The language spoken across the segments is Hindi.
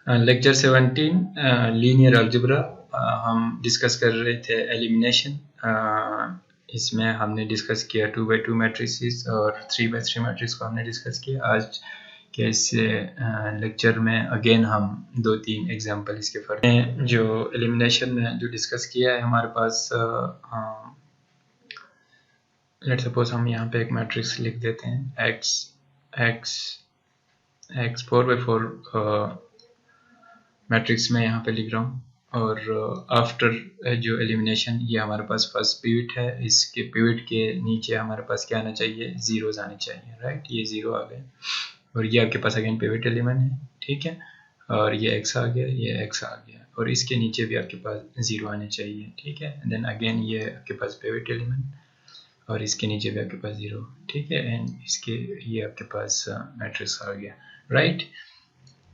Lecture 17 linear algebra. हम डिस्कस कर रहे थे एलिमिनेशन। इसमें हमने डिस्कस किया 2x2 मैट्रिसेस और 3x3 मैट्रिक्स को हमने डिस्कस किया। आज के इस लेक्चर में अगेन हम 2-3 एग्जांपल इसके फर्क हैं जो एलिमिनेशन में जो डिस्कस किया है हमारे पास। लेट सपोज हम यहाँ पे एक मैट्रिक्स लिख देते हैं x 4x4 मैट्रिक्स में यहाँ पे लिख रहा हूँ। और आफ्टर जो एलिमिनेशन ये हमारे पास फर्स्ट पिवट है। इसके पिवट के नीचे हमारे पास क्या आना चाहिए, जीरोज आने चाहिए, राइट। ये जीरो आ गए और ये आपके पास अगेन पिवट एलिमेंट है, ठीक है। और ये x आ गया, ये x आ गया और इसके नीचे भी आपके पास जीरो आने चाहिए, ठीक है। देन अगेन ये आपके पास पिवट एलिमेंट और इसके नीचे भी आपके पास जीरो, ठीक है। एंड इसके ये आपके पास मैट्रिक्स आ गया, राइट।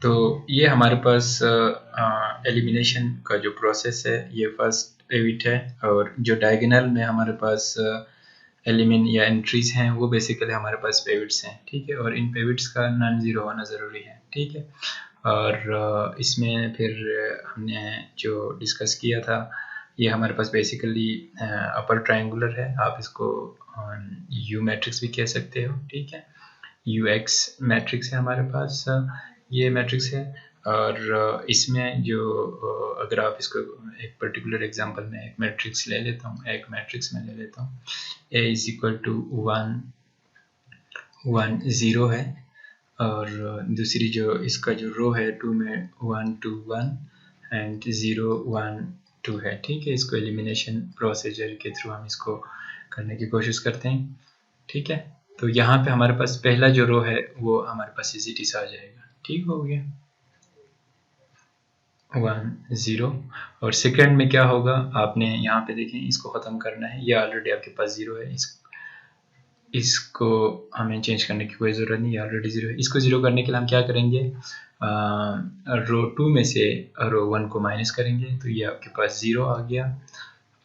तो ये हमारे पास एलिमिनेशन का जो प्रोसेस है ये फर्स्ट पिवट है। और जो डायगोनल में हमारे पास एलिमेंट या एंट्रीज हैं वो बेसिकली हमारे पास पिवट्स हैं, ठीक है। और इन पिवट्स का नॉन जीरो होना ज़रूरी है, ठीक है। और इसमें फिर हमने जो डिस्कस किया था ये हमारे पास बेसिकली अपर ट्रायंगुलर है। आप इसको यू मैट्रिक्स भी कह सकते हो, ठीक है। यू एक्स मैट्रिक्स है हमारे पास, ये मैट्रिक्स है। और इसमें जो अगर आप इसको एक पर्टिकुलर एग्जांपल में एक मैट्रिक्स ले लेता हूँ, एक मैट्रिक्स में ले लेता हूँ a इज इक्वल टू 1 1 0 है। और दूसरी जो इसका जो रो है 2 में 1 2 1 एंड 0 1 2 है, ठीक है। इसको एलिमिनेशन प्रोसीजर के थ्रू हम इसको करने की कोशिश करते हैं, ठीक है। तो यहाँ पे हमारे पास पहला जो रो है वो हमारे पास एज इट इज आ जाएगा, ठीक हो गया 1 0। और सेकंड में क्या होगा, आपने यहाँ पे देखें इसको खत्म करना है, ये ऑलरेडी आपके पास जीरो है। इसको हमें चेंज करने की कोई ज़रूरत नहीं, ऑलरेडी जीरो है। इसको जीरो करने के लिए हम क्या करेंगे, रो 2 में से रो 1 को माइनस करेंगे तो ये आपके पास जीरो आ गया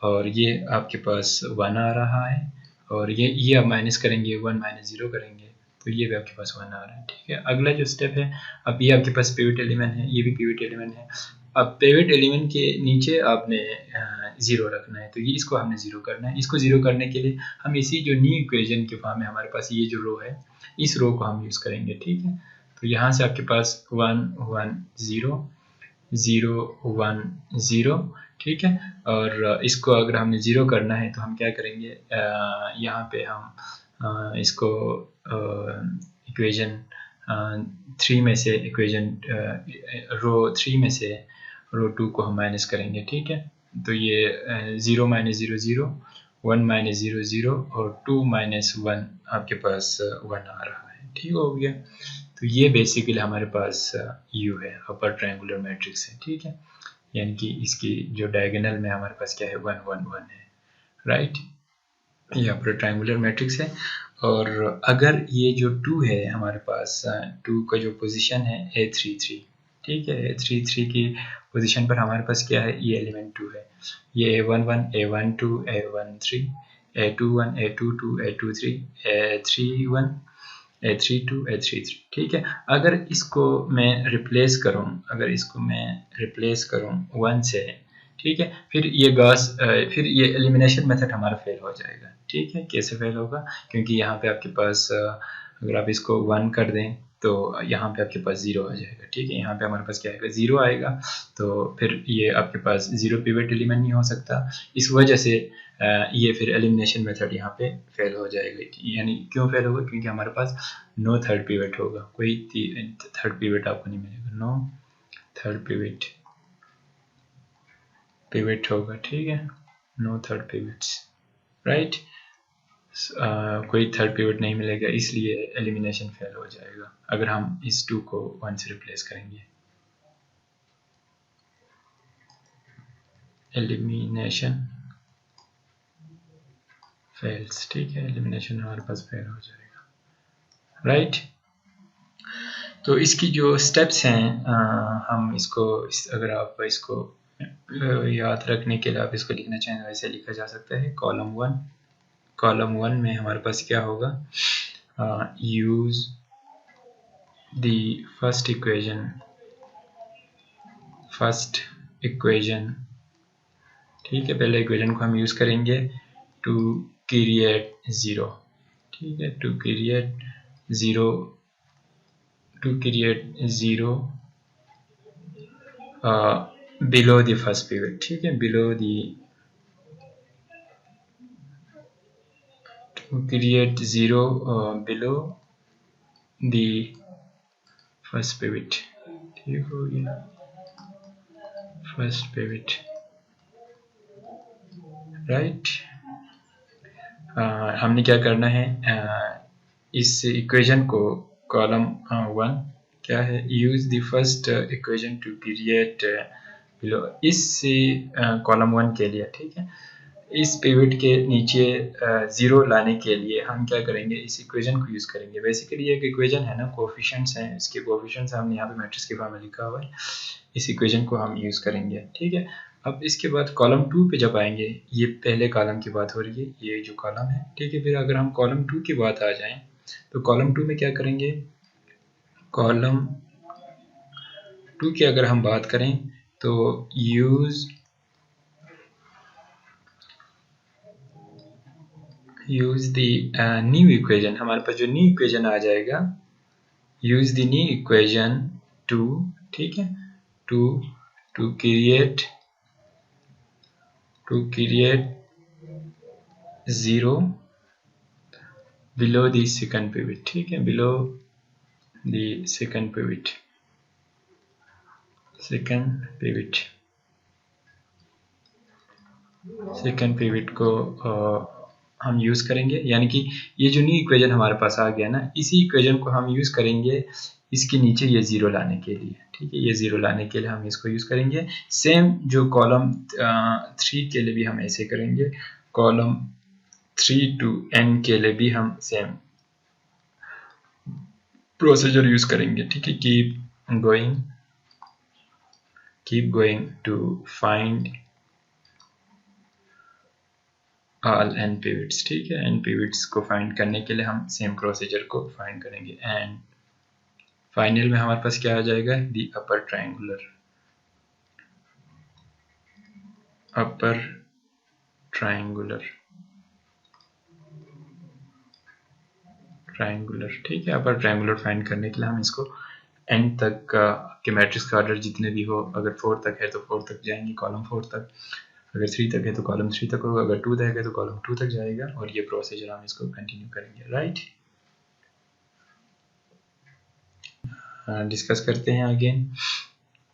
और ये आपके पास 1 आ रहा है। और ये आप माइनस करेंगे, 1 माइनस जीरो करेंगे तो ये भी आपके पास 1 आ रहा है, ठीक है। अगला जो स्टेप है, अब ये आपके पास पिवट एलिमेंट है, ये भी पिवट एलिमेंट है। अब पिवट एलिमेंट के नीचे आपने जीरो रखना है तो ये इसको हमने जीरो करना है। इसको जीरो करने के लिए हम इसी जो न्यू इक्वेशन के फॉर्म में हमारे पास ये जो रो है इस रो को हम यूज़ करेंगे, ठीक है। तो यहाँ से आपके पास 1 1 0 0 1 0, ठीक है। और इसको अगर हमने ज़ीरो करना है तो हम क्या करेंगे, यहाँ पे हम इसको इक्वेशन 3 में से इक्वेशन रो 3 में से रो 2 को हम माइनस करेंगे, ठीक है। तो ये 0 माइनस 0 0, 1 माइनस 0 0 और 2 माइनस 1 आपके पास 1 आ रहा है, ठीक हो गया। तो ये बेसिकली हमारे पास यू है, अपर ट्रायंगुलर मैट्रिक्स है, ठीक है। यानी कि इसकी जो डायगोनल में हमारे पास क्या है 1 1 1 है, राइट। ये अपर ट्रायंगुलर मैट्रिक्स है। और अगर ये जो 2 है हमारे पास, 2 का जो पोजीशन है A33, ठीक है। A33 की पोजीशन पर हमारे पास क्या है, ये एलिमेंट 2 है। ये A11 A12 A13 A21 A22 A23 A31 A32 A33, ठीक है। अगर इसको मैं रिप्लेस करूं, अगर इसको मैं रिप्लेस करूं 1 से, ठीक है, फिर ये फिर ये एलिमिनेशन मेथड हमारा फेल हो जाएगा, ठीक है। कैसे फेल होगा, क्योंकि यहाँ पे आपके पास अगर आप इसको 1 कर दें तो यहाँ पे आपके पास 0 आ जाएगा, ठीक है। यहाँ पे हमारे पास क्या आएगा, 0 आएगा। तो फिर ये आपके पास 0 पिवट एलिमेंट नहीं हो सकता। इस वजह से ये फिर एलिमिनेशन मेथड यहाँ पे फेल हो जाएगा। यानी क्यों फेल होगा, क्योंकि हमारे पास नो थर्ड पिवट होगा, कोई थर्ड पिवट आपको नहीं मिलेगा, नो थर्ड पिवट होगा, ठीक है। No third pivots, right. कोई थर्ड पिवट नहीं मिलेगा, इसलिए एलिमिनेशन फेल हो जाएगा अगर हम इस 2 को 1 से रिप्लेस करेंगे। एलिमिनेशन फेल्स, ठीक है। एलिमिनेशन हमारे पास फेल हो जाएगा, राइट। तो इसकी जो स्टेप्स हैं, हम इसको अगर आप इसको याद रखने के लिए आप इसको लिखना चाहें वैसे लिखा जा सकता है। कॉलम 1 में हमारे पास क्या होगा, use the first equation first equation, ठीक है। पहले इक्वेशन को हम यूज़ करेंगे टू क्रिएट ज़ीरो, ठीक है, to create zero below the first pivot, ठीक है, below the to create zero below the first pivot, ठीक हो गया, फर्स्ट पिवट, राइट। हमने क्या करना है, इस इक्वेशन को कॉलम 1 क्या है, use the first equation two create below, इस कॉलम 1 के लिए, ठीक है, इस पिवट के नीचे ज़ीरो लाने के लिए हम क्या करेंगे, इस इक्वेशन को यूज़ करेंगे। बेसिकली एक इक्वेशन है ना, कोफिशिएंट्स हैं, इसके कोफिशिएंट्स हमने यहाँ पे मैट्रिक्स के फॉर्म में लिखा हुआ है, इस इक्वेशन को हम यूज़ करेंगे, ठीक है। अब इसके बाद कॉलम 2 पे जब आएंगे, ये पहले कॉलम की बात हो रही है, ये जो कॉलम है, ठीक है। फिर अगर हम कॉलम 2 की बात आ जाएं, तो कॉलम 2 में क्या करेंगे, कॉलम 2 की अगर हम बात करें तो यूज़ द न्यू इक्वेशन, हमारे पास जो न्यू इक्वेशन आ जाएगा, use the new equation to, ठीक है, to create zero below the second pivot, ठीक है, बिलो द सेकंड पिवट को हम यूज़ करेंगे, यानी कि ये जो न्यू इक्वेशन हमारे पास आ गया ना, इसी इक्वेशन को हम यूज़ करेंगे इसके नीचे ये ज़ीरो लाने के लिए, ठीक है, ये ज़ीरो लाने के लिए हम इसको यूज़ करेंगे। सेम जो कॉलम 3 के लिए भी हम ऐसे करेंगे, कॉलम 3 to n के लिए भी हम सेम प्रोसीजर यूज़ करेंगे, ठीक है। Keep going to find all n pivots, ठीक है, n pivots को फाइंड करने के लिए हम सेम प्रोसीजर को फाइंड करेंगे, एंड फाइनल में हमारे पास क्या आ जाएगा, दी अपर ट्रायंगुलर, ठीक है। अपर ट्रायंगुलर फाइंड करने के लिए हम इसको एंड तक के मैट्रिक्स का ऑर्डर जितने भी हो, अगर 4 तक है तो 4 तक जाएंगे, कॉलम 4 तक, अगर 3 तक है तो कॉलम 3 तक होगा, अगर 2 तक है तो कॉलम 2 तक जाएगा, और ये प्रोसीजर हम इसको कंटिन्यू करेंगे, राइट। डिस्कस करते हैं again,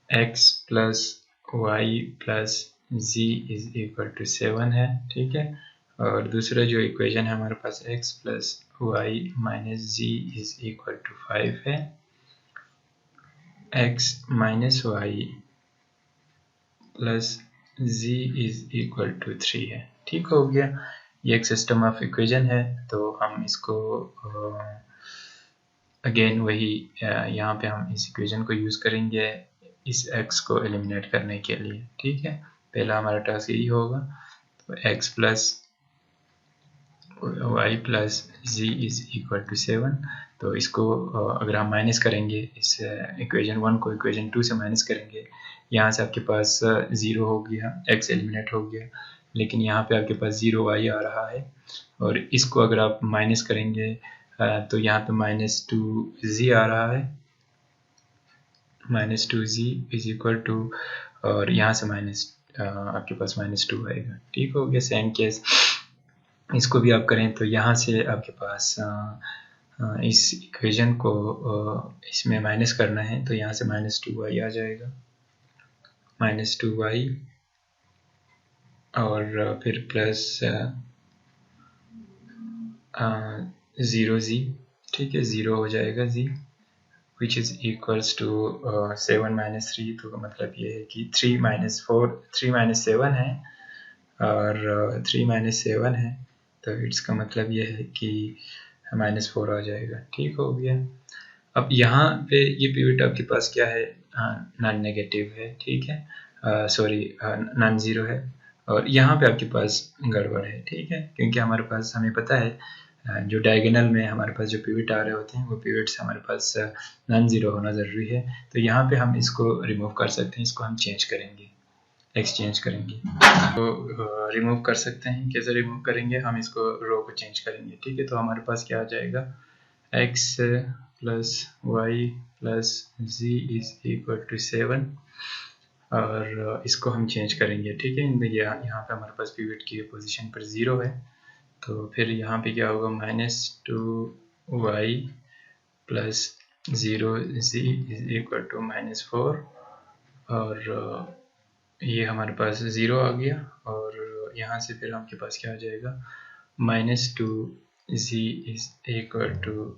x plus y plus z is equal to 7 है, ठीक है, और दूसरा जो इक्वेशन है हमारे पास x plus y minus z is equal to 5 है, x minus y plus z is equal to 3 है, ठीक हो गया। ये एक सिस्टम ऑफ इक्वेशन है, तो हम इसको अगेन वही यहाँ पे हम इस इक्वेशन को यूज़ करेंगे इस x को एलिमिनेट करने के लिए, ठीक है। पहला हमारा टास्क यही होगा, तो x plus y plus z is equal to 7, तो इसको अगर हम माइनस करेंगे, इस इक्वेशन 1 को इक्वेशन 2 से माइनस करेंगे, यहाँ से आपके पास 0 हो गया, x एलिमिनेट हो गया, लेकिन यहाँ पे आपके पास 0y आ रहा है, और इसको अगर आप माइनस करेंगे तो यहाँ पे -2z आ रहा है, -2z इज इक्वल टू, और यहाँ से आपके पास -2 आएगा, ठीक हो गया। सेम केस इसको भी आप करें, तो यहाँ से आपके पास इस इक्वेशन को इसमें माइनस करना है, तो यहाँ से -2y आ जाएगा, -2y, और फिर प्लस 0z, ठीक है, 0 हो जाएगा z, which is equals to 7 minus 3, तो मतलब ये है कि 3 माइनस 7 है, और 3 माइनस 7 है, तो इसका मतलब ये है कि -4 आ जाएगा, ठीक हो गया। अब यहाँ पे ये पिवट आपके पास क्या है, नॉन नेगेटिव है, ठीक है, सॉरी नॉन ज़ीरो है, और यहाँ पे आपके पास गड़बड़ है, ठीक है, क्योंकि हमारे पास, हमें पता है जो डायगोनल में हमारे पास जो पिवट आ रहे होते हैं वो पिवट्स हमारे पास नॉन ज़ीरो होना ज़रूरी है। तो यहाँ पे हम इसको रिमूव कर सकते हैं, इसको हम चेंज करेंगे, एक्सचेंज करेंगे। तो रिमूव कर सकते हैं, कैसे रिमूव करेंगे, हम इसको रो को चेंज करेंगे, ठीक है। तो हमारे पास क्या आ जाएगा, x plus y plus z is equal to 7, और इसको हम चेंज करेंगे, ठीक है। यहाँ पे हमारे पास पिवट की पोजीशन पर 0 है, तो फिर यहाँ पे क्या होगा, -2y plus 0z is equal to -4, और ये हमारे पास 0 आ गया, और यहाँ से फिर आपके पास क्या आ जाएगा, -2z इज इक्वल टू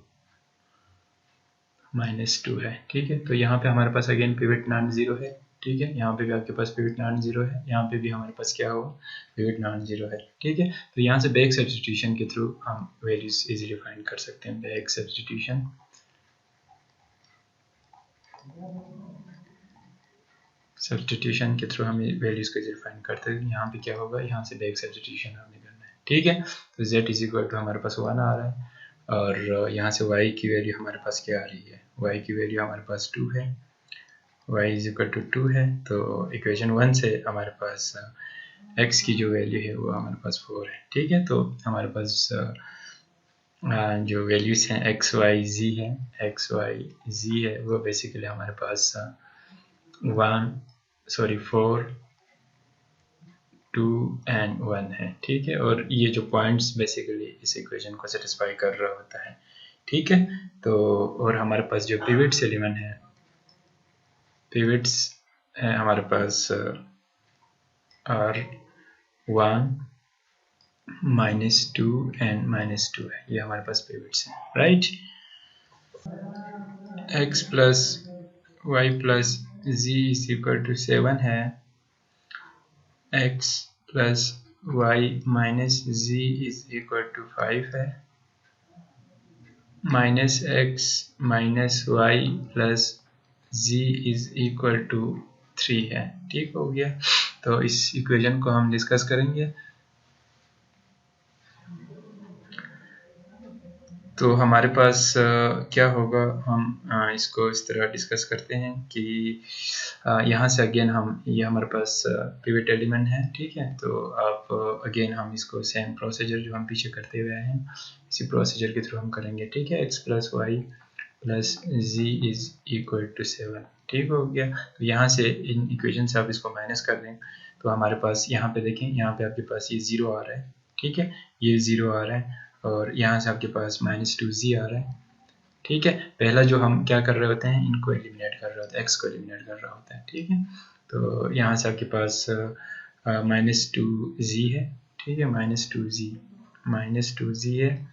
-2 है, ठीक है। तो यहाँ पे हमारे पास अगेन पिवट नॉन ज़ीरो है, ठीक है। यहाँ पे भी आपके पास पिवट नॉन ज़ीरो है, यहाँ पे भी हमारे पास क्या होगा, पिवट नॉन ज़ीरो है, ठीक है। तो यहाँ से बैक सब्स्टिट्यूशन के थ्रू हम वैल्यूज इजीली फाइंड कर सकते हैं। बैक सब्स्टिट्यूशन के थ्रू हम वैल्यूज को इजीली फाइंड करते हैं। यहाँ पे क्या होगा, यहाँ से बैक सब्स्टिट्यूशन हमने करना है, ठीक है। तो z इज इक्वल टू हमारे पास 1 आ रहा है, और यहाँ से y की वैल्यू हमारे पास क्या आ रही है, y की वैल्यू हमारे पास 2 है, y इज इक्वल टू 2 है। तो इक्वेशन 1 से हमारे पास x की जो वैल्यू है वो हमारे पास 4 है, ठीक है। तो हमारे पास जो वैल्यूज हैं x y z है, वो बेसिकली हमारे पास 4, 2 एंड 1 है, ठीक है। और ये जो पॉइंट्स बेसिकली इस इक्वेशन को सेटिस्फाई कर रहा होता है, ठीक है। तो और हमारे पास जो पिवट्स एलिमेंट है, पिवट्स है हमारे पास R1 -2 एंड -2 है, ये हमारे पास पिवट्स हैं, right. x plus y plus z is equal to 7 है, x plus y minus z is equal to 5 है, minus x minus y plus z is equal to 3 है, ठीक हो गया। तो इस इक्वेशन को हम डिस्कस करेंगे। तो हमारे पास क्या होगा, हम इसको इस तरह डिस्कस करते हैं कि यहाँ से अगेन हम, ये हमारे पास पिवट एलिमेंट है, ठीक है। तो आप अगेन हम इसको सेम प्रोसीजर जो हम पीछे करते हुए आए हैं, इसी प्रोसीजर के थ्रू हम करेंगे, ठीक है। x plus y plus z is equal to 7, ठीक हो गया। तो यहाँ से इन इक्वेशन से आप इसको माइनस कर दें, तो हमारे पास यहाँ पे देखें, यहाँ पे आपके पास ये 0 आ रहा है, ठीक है, ये 0 आ रहा है, और यहाँ से आपके पास -2z आ रहा है, ठीक है। पहला जो हम क्या कर रहे होते हैं, इनको एलिमिनेट कर रहे होते हैं, x को एलिमिनेट कर रहा होता है, ठीक है। तो यहाँ से आपके पास -2z है, ठीक है, -2z है,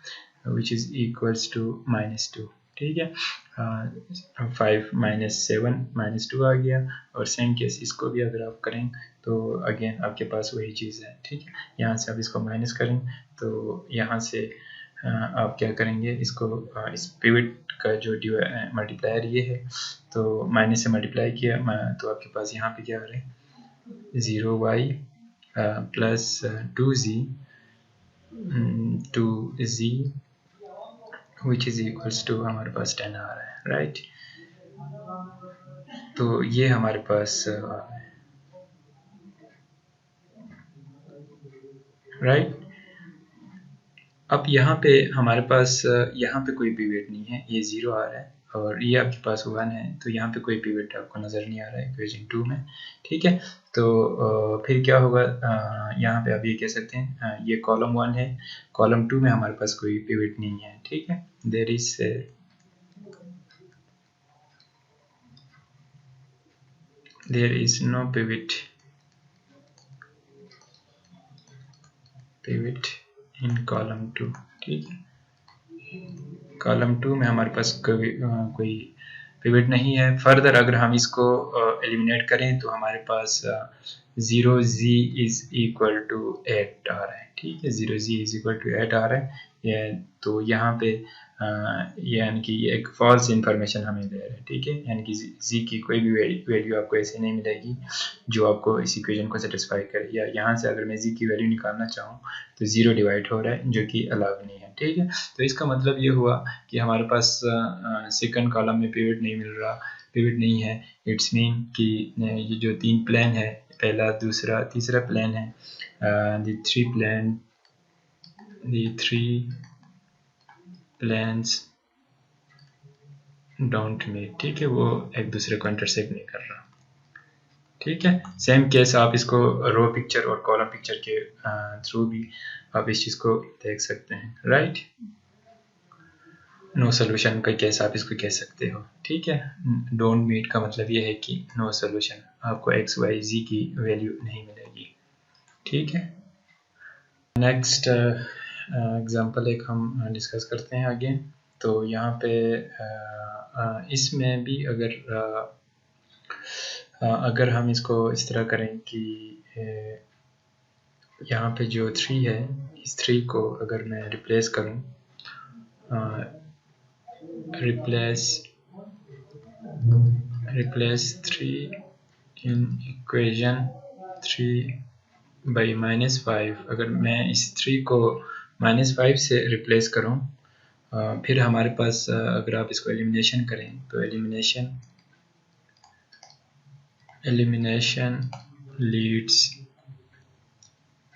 विच इज़ इक्वल्स टू -2, ठीक है। 5 -7 -2 आ गया, और सेम केस इसको भी अगर आप करें तो अगेन आपके पास वही चीज़ है, ठीक है। यहाँ से आप इसको माइनस करें, तो यहाँ से आप क्या करेंगे, इसको इस पिवट का जो मल्टीप्लायर ये है, तो माइनस से मल्टीप्लाई किया, तो आपके पास यहाँ पे क्या आ रहा है, 0y plus 2z which is equals to हमारे पास 10 आ रहा है, राइट। तो ये हमारे पास राइट। अब यहाँ पे हमारे पास यहाँ पे कोई पिवट नहीं है, ये 0 आ रहा है, और ये आपके पास 1 है, तो यहाँ पे कोई पिवट आपको नज़र नहीं आ रहा है इक्वेशन 2 में, ठीक है। तो फिर क्या होगा, यहाँ पे आप ये कह सकते हैं ये कॉलम 1 है, कॉलम 2 में हमारे पास कोई पिवट नहीं है, ठीक है। There is no pivot in column 2, ठीक है। कॉलम 2 में हमारे पास कोई पिवट नहीं है। फर्दर अगर हम इसको एलिमिनेट करें तो हमारे पास 0z इज इक्वल टू 8 आ रहा है, ठीक है, 0z इज इक्वल टू 8 आ रहा है। तो यहाँ पे यानी कि ये एक फॉल्स इंफॉर्मेशन हमें दे रहा है, ठीक है। यानी कि जी की कोई भी वैल्यू आपको ऐसे नहीं मिलेगी जो आपको इस इक्वेशन को सेटिस्फाई करे। या यहाँ से अगर मैं जी की वैल्यू निकालना चाहूँ तो 0 डिवाइड हो रहा है, जो कि अलाउड नहीं है, ठीक है। तो इसका मतलब ये हुआ कि हमारे पास सेकंड कॉलम में पिवट नहीं मिल रहा, पिवट नहीं है। इट्स मीन कि ये जो 3 प्लान है, पहला दूसरा तीसरा प्लान है, the three plans don't meet, ठीक है, वो एक दूसरे को इंटरसेक्ट नहीं कर रहा, ठीक है। सेम केस आप इसको रो पिक्चर और कॉलम पिक्चर के थ्रू भी आप इस चीज को देख सकते हैं, राइट। नो सोल्यूशन का केस आप इसको कह सकते हो, ठीक है। डोंट मीट का मतलब ये है कि नो सोल्यूशन, आपको एक्स वाई जी की वैल्यू नहीं मिलेगी, ठीक है। नेक्स्ट एग्जांपल एक हम डिस्कस करते हैं आगे। तो यहाँ पे इसमें भी अगर हम इसको इस तरह करें कि यहाँ पे जो 3 है, इस 3 को अगर मैं रिप्लेस करूँ, replace 3 in equation 3 by -5, अगर मैं इस 3 को -5 से रिप्लेस करूँ, फिर हमारे पास अगर आप इसको एलिमिनेशन करें तो elimination leads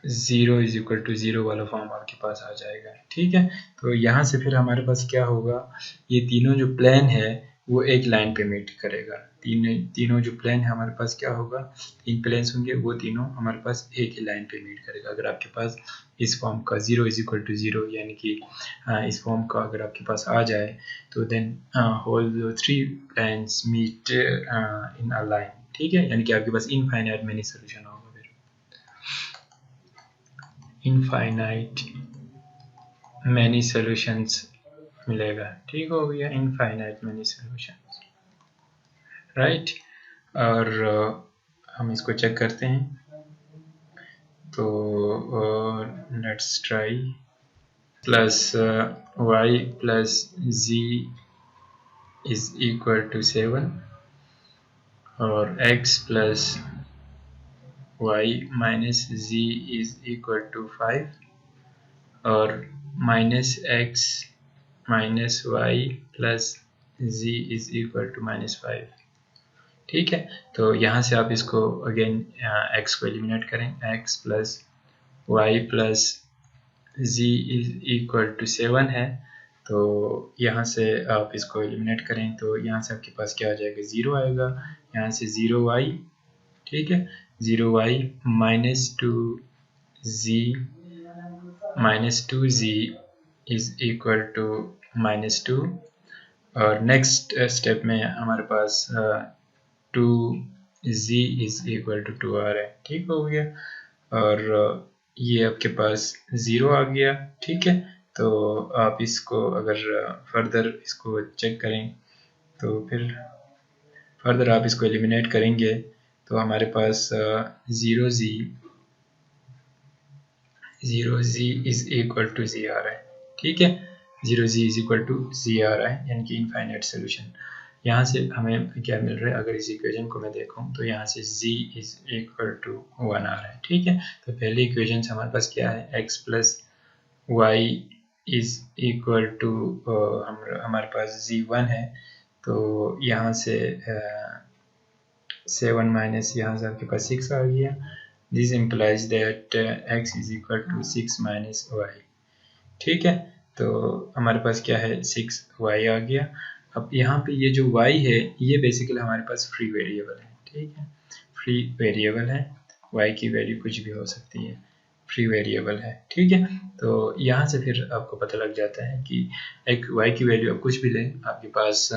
0 is equal to 0 वाला फॉर्म आपके पास आ जाएगा, ठीक है। तो यहाँ से फिर हमारे पास क्या होगा, ये तीनों जो प्लान है वो एक लाइन पे मीट करेगा। तीनों जो प्लान है हमारे पास क्या होगा, 3 प्लान्स होंगे, वो तीनों हमारे पास एक ही लाइन पे मीट करेगा। अगर आपके पास इस फॉर्म का 0 इज इक्वल टू 0, यानी कि इस फॉर्म का अगर आपके पास आ जाए तो then whole 3 planes meet in a line, ठीक है। यानी कि आपके पास इनफाइनाइट मैनी सोल्यूशन होगा, इनफाइनाइट मैनी सॉल्यूशंस मिलेगा, ठीक हो गया, इनफाइनाइट मैनी सॉल्यूशंस, राइट। और हम इसको चेक करते हैं, तो let's try plus y plus z is equal to 7 और x plus y minus z is equal to 5 और minus x minus y plus z is equal to -5, ठीक है। तो यहाँ से आप इसको अगेन x को एलिमिनेट करें, x plus y plus z is equal to 7 है, तो यहाँ से आप इसको एलिमिनेट करें तो यहाँ से आपके पास क्या आ जाएगा, 0 आएगा, यहाँ से 0y, ठीक है, 0y -2z is equal to -2 और नेक्स्ट स्टेप में हमारे पास 2z इज इक्वल टू 2 आ रहा है, ठीक हो गया। और ये आपके पास 0 आ गया, ठीक है। तो आप इसको अगर फर्दर इसको चेक करें तो फिर फर्दर आप इसको एलिमिनेट करेंगे तो हमारे पास 0z is equal to z आ रहा है, ठीक है। 0z is equal to z आ रहा है, यानी कि इनफाइनाइट सोल्यूशन। यहाँ से हमें क्या मिल रहा है, अगर इस इक्वेशन को मैं देखूँ तो यहाँ से z इज इक्वल टू 1 आ रहा है, ठीक है। तो पहले इक्वेशन से हमारे पास क्या है, x plus y is equal to हमारे पास z1 है, तो यहाँ से 7 माइनस यहाँ से आपके पास 6 आ गया। This implies that x is equal to 6 minus y, ठीक है। तो हमारे पास क्या है, 6y आ गया। अब यहाँ पे ये जो y है ये बेसिकली हमारे पास फ्री वेरिएबल है, ठीक है, फ्री वेरिएबल है, y की वैल्यू कुछ भी हो सकती है, फ्री वेरिएबल है, ठीक है। तो यहाँ से फिर आपको पता लग जाता है कि एक y की वैल्यू आप कुछ भी लें, आपके पास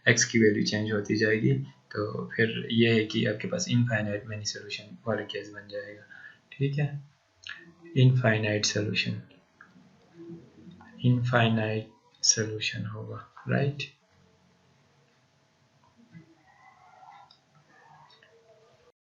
x की वैल्यू चेंज होती जाएगी। तो फिर ये है कि आपके पास इनफाइनाइट मैनी सोल्यूशन वाला केस बन जाएगा, ठीक है। इनफाइनाइट सोल्यूशन, इनफाइनाइट सोल्यूशन होगा, राइट।